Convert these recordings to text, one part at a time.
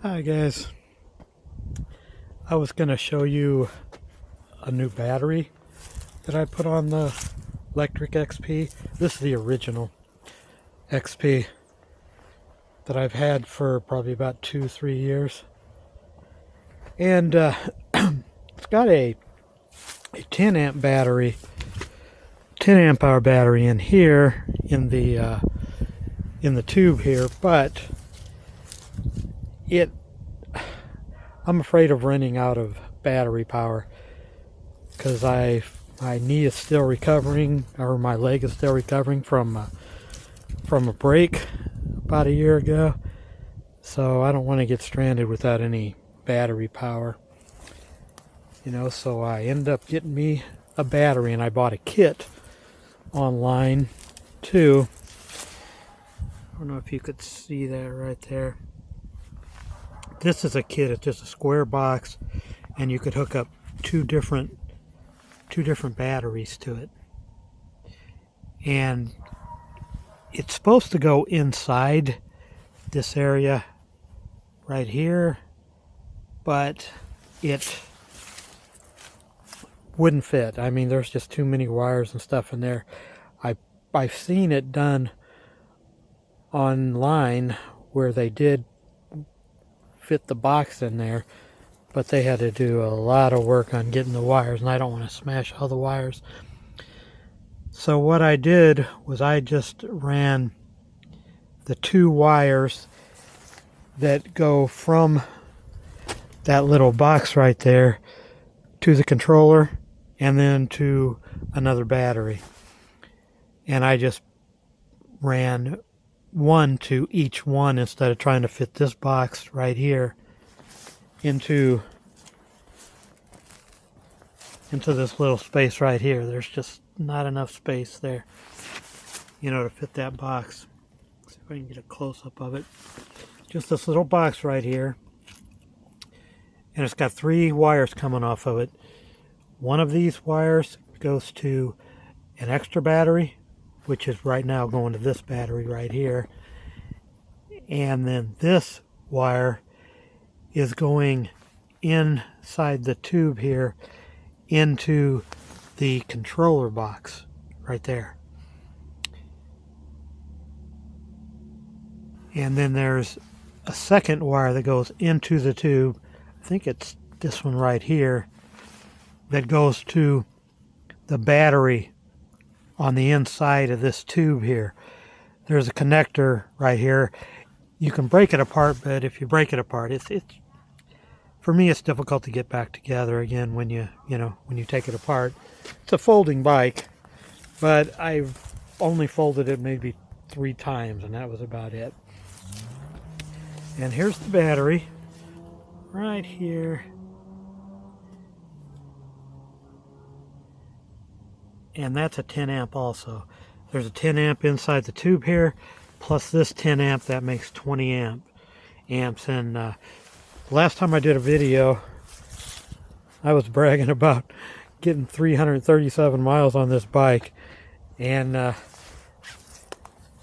Hi guys, I was going to show you a new battery that I put on the Lectric XP. This is the original XP that I've had for probably about 2-3 years. And it's got a 10 amp battery, 10 amp hour battery in here in the tube here, but I'm afraid of running out of battery power because my knee is still recovering, or my leg is still recovering from a break about a year ago. So I don't want to get stranded without any battery power. So I ended up getting me a battery, and I bought a kit online too. I don't know if you could see that right there. This is a kit. It's just a square box, and you could hook up two different batteries to it. And it's supposed to go inside this area right here, but it wouldn't fit. I mean, there's just too many wires and stuff in there. I've seen it done online where they did fit the box in there, but they had to do a lot of work on getting the wires, and I don't want to smash all the wires. So what I did was I just ran the two wires that go from that little box right there to the controller and then to another battery, and I just ran one to each one instead of trying to fit this box right here into this little space right here. There's just not enough space there, to fit that box. Let's see if I can get a close-up of it. Just this little box right here, and it's got 3 wires coming off of it. One of these wires goes to an extra battery, which is right now going to this battery right here. And then this wire is going inside the tube here into the controller box right there. And then there's a second wire that goes into the tube. I think it's this one right here that goes to the battery on the inside of this tube here. There's a connector right here. You can break it apart, but if you break it apart, it's for me, it's difficult to get back together again when you take it apart. It's a folding bike, but I've only folded it maybe 3 times, and that was about it. And here's the battery right here. And that's a 10 amp also. There's a 10 amp inside the tube here, plus this 10 amp that makes 20 amps. And last time I did a video, I was bragging about getting 337 miles on this bike, and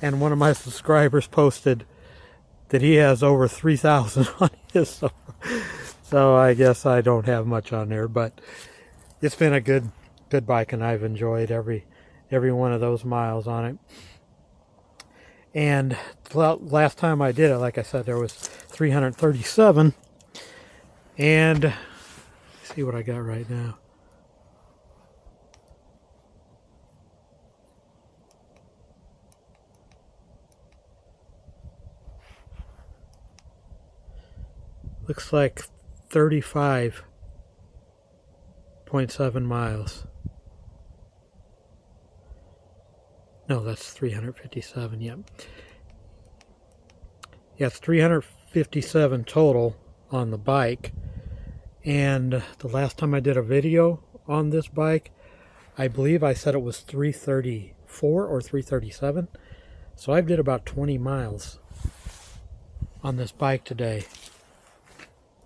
one of my subscribers posted that he has over 3,000 on his. So I guess I don't have much on there, but it's been a good bike, and I've enjoyed every one of those miles on it. And last time I did it, like I said, there was 337. And let's see what I got right now. Looks like 35.7 miles. No, that's 357, yep. Yeah, it's 357 total on the bike. And the last time I did a video on this bike, I believe I said it was 334 or 337. So I did about 20 miles on this bike today.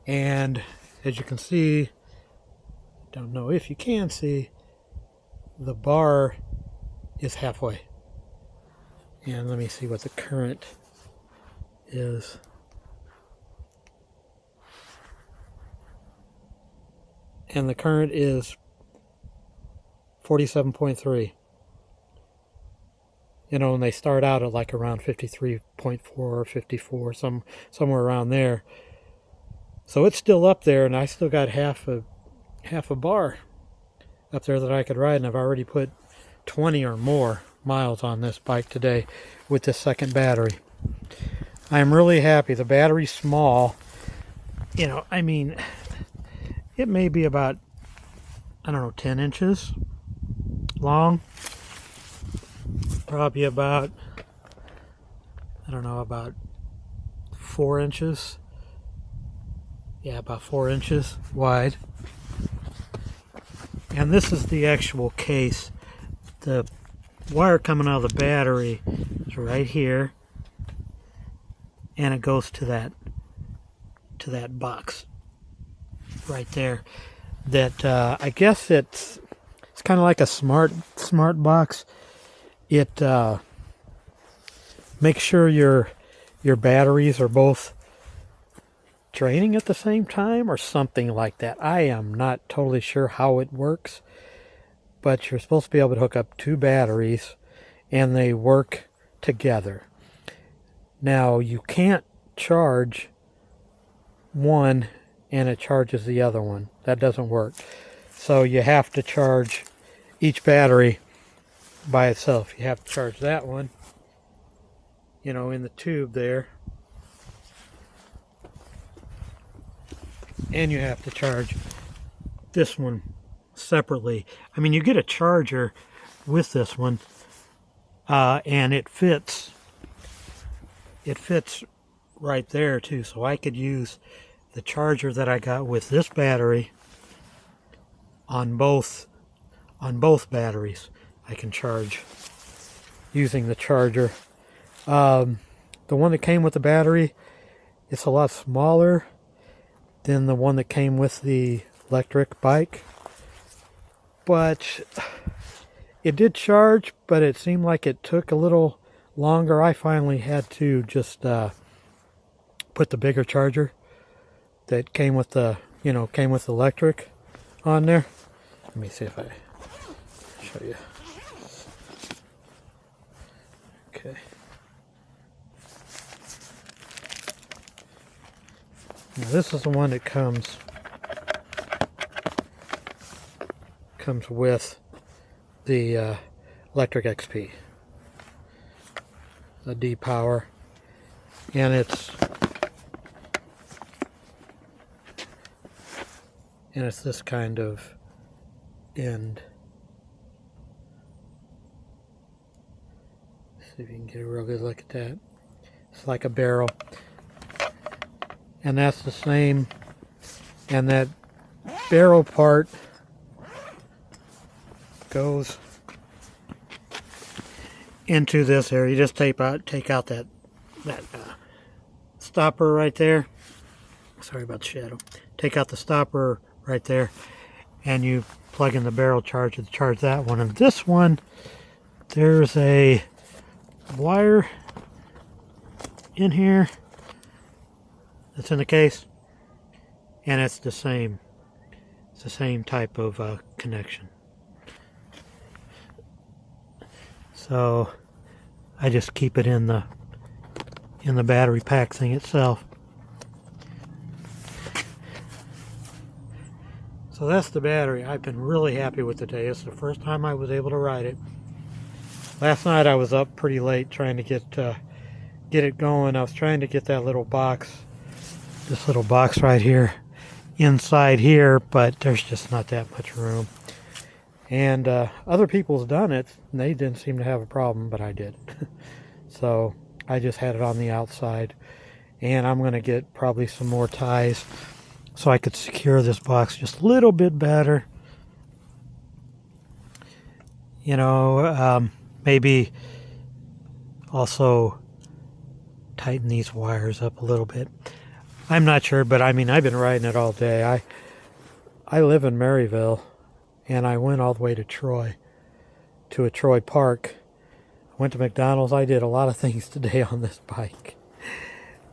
And as you can see, don't know if you can see, the bar is halfway. And let me see what the current is. and the current is 47.3. You know, and they start out at like around 53.4 or 54, somewhere around there. So it's still up there, and I still got half a bar up there that I could ride, and I've already put 20 or more miles on this bike today with this second battery. I'm really happy. The battery's small. You know, I mean, it may be about, I don't know, 10 inches long. Probably about, I don't know, about 4 inches. Yeah, about 4 inches wide. And this is the actual case. The wire coming out of the battery is right here, and it goes to that box right there. That I guess it's kind of like a smart box. It makes sure your batteries are both draining at the same time or something like that. I am not totally sure how it works, but you're supposed to be able to hook up two batteries and they work together. Now, you can't charge one and it charges the other one. That doesn't work. So you have to charge each battery by itself. You have to charge that one, you know, in the tube there. And you have to charge this one separately. I mean, you get a charger with this one, and it fits right there too. So I could use the charger that I got with this battery on both batteries. I can charge using the charger. The one that came with the battery, it's a lot smaller than the one that came with the electric bike, but it did charge, but it seemed like it took a little longer. I finally had to just put the bigger charger that came with the electric on there. Let me see if I show you. Okay. Now this is the one that comes with the Lectric XP, the D-Power, and it's this kind of end. See if you can get a real good look at that. It's like a barrel. And that's the same, and that barrel part goes into this area. You just take out that stopper right there. Sorry about the shadow. Take out the stopper right there, and you plug in the barrel charger to charge that one. And this one, there's a wire in here that's in the case, and it's the same type of connection. So I just keep it in the battery pack thing itself. So that's the battery. I've been really happy with today. It's the first time I was able to ride it. Last night I was up pretty late trying to get it going. I was trying to get that little box, this little box right here, inside here, but there's just not that much room. And other people's done it, and they didn't seem to have a problem, but I did. So I just had it on the outside, and I'm going to get probably some more ties so I could secure this box just a little bit better. You know, maybe also tighten these wires up a little bit. I'm not sure, but I mean, I've been riding it all day. I live in Maryville, and I went all the way to Troy, to a Troy park. I went to McDonald's. I did a lot of things today on this bike,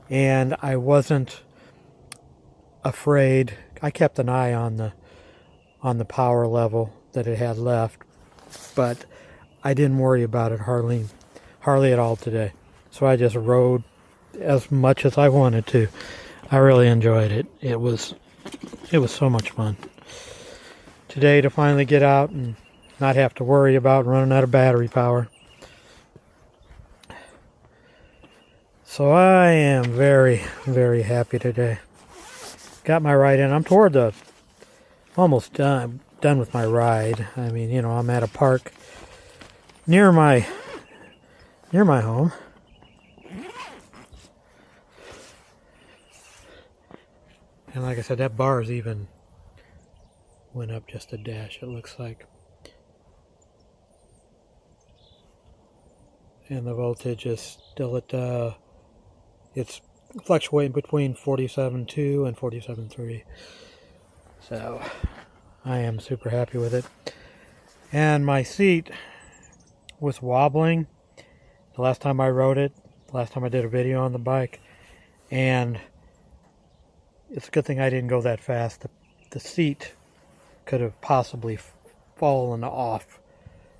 and I wasn't afraid. I kept an eye on on the power level that it had left, but I didn't worry about it hardly at all today. So I just rode as much as I wanted to. I really enjoyed it. It was so much fun today to finally get out and not have to worry about running out of battery power. So I am very, very happy today. Got my ride in. I'm toward the almost done with my ride. I mean, you know, I'm at a park near my home. And like I said, that bar's even went up just a dash, it looks like. And the voltage is still at, it's fluctuating between 47.2 and 47.3. So I am super happy with it. And my seat was wobbling the last time I rode it, the last time I did a video on the bike. And it's a good thing I didn't go that fast. The seat could have possibly fallen off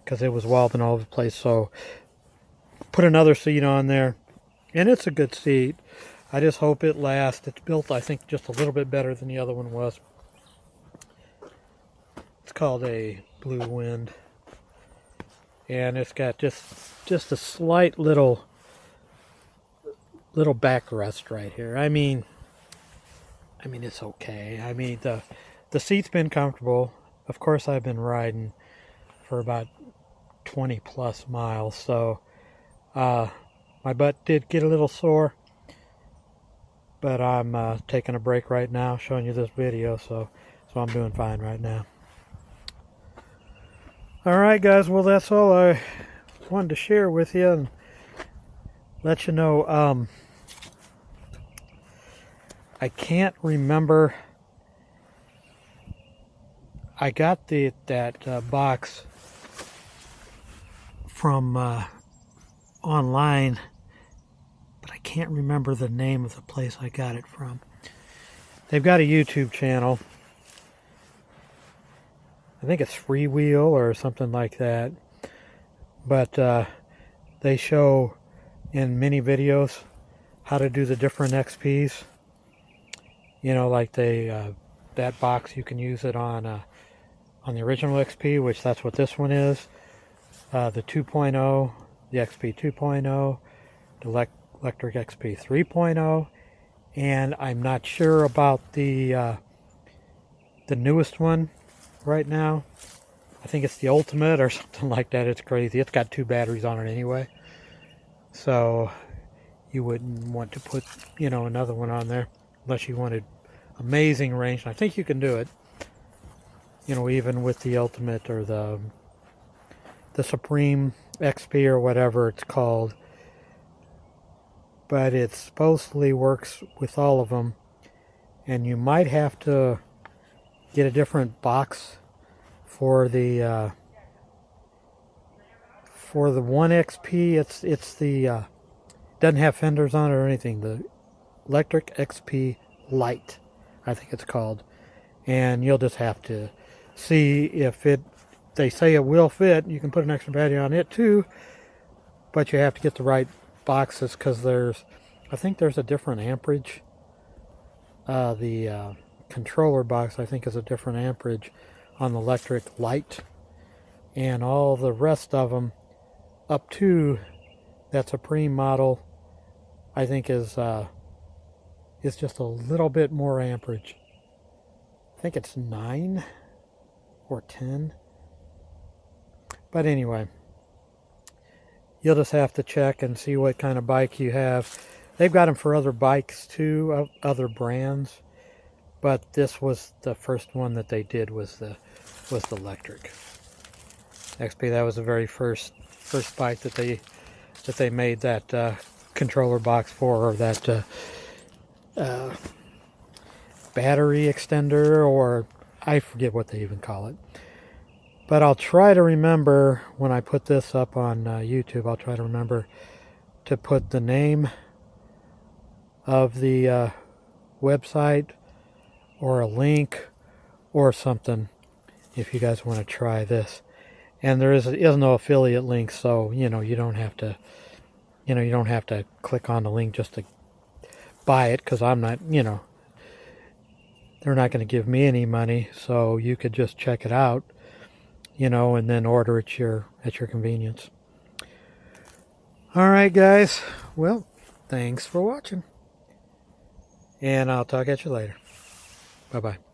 because it was wobbling all over the place. So put another seat on there, and it's a good seat. I just hope it lasts. It's built, I think, just a little bit better than the other one was. It's called a Blue Wind, and it's got just a slight little backrest right here. I mean it's okay. I mean the seat's been comfortable. Of course, I've been riding for about 20 plus miles, so my butt did get a little sore, but I'm taking a break right now showing you this video, so I'm doing fine right now. Alright guys, well that's all I wanted to share with you and let you know. I can't remember. I got that box from online, but I can't remember the name of the place I got it from. They've got a YouTube channel. I think it's Freewheel or something like that. But they show in many videos how to do the different XPs. You know, like that box, you can use it on the original XP, which that's what this one is. The 2.0, the XP 2.0, the Lectric XP 3.0, and I'm not sure about the newest one right now. I think it's the Ultimate or something like that. It's crazy. It's got 2 batteries on it anyway, so you wouldn't want to put, you know, another one on there unless you wanted amazing range. And I think you can do it, you know, even with the Ultimate or the Supreme XP or whatever it's called. But it supposedly works with all of them, and you might have to get a different box for the 1 XP. It's the doesn't have fenders on it or anything. The Lectric XP Lite, I think it's called, and you'll just have to see if they say it will fit. You can put an extra battery on it too, but you have to get the right boxes because I think there's a different amperage. The controller box, I think, is a different amperage on the Lectric Lite, and all the rest of them up to that Supreme model, I think is just a little bit more amperage. I think it's 9 or 10. But anyway, you'll just have to check and see what kind of bike you have. They've got them for other bikes too, of other brands. But this was the first one that they did was the Lectric XP. That was the very first bike that they made that controller box for, or that battery extender, or I forget what they even call it. But I'll try to remember when I put this up on YouTube. I'll try to remember to put the name of the website or a link or something if you guys want to try this. And there is no affiliate link, so you don't have to click on the link just to buy it, because I'm not, they're not going to give me any money, so you could just check it out, and then order at your convenience. Alright guys, well, thanks for watching, and I'll talk at you later. Bye bye.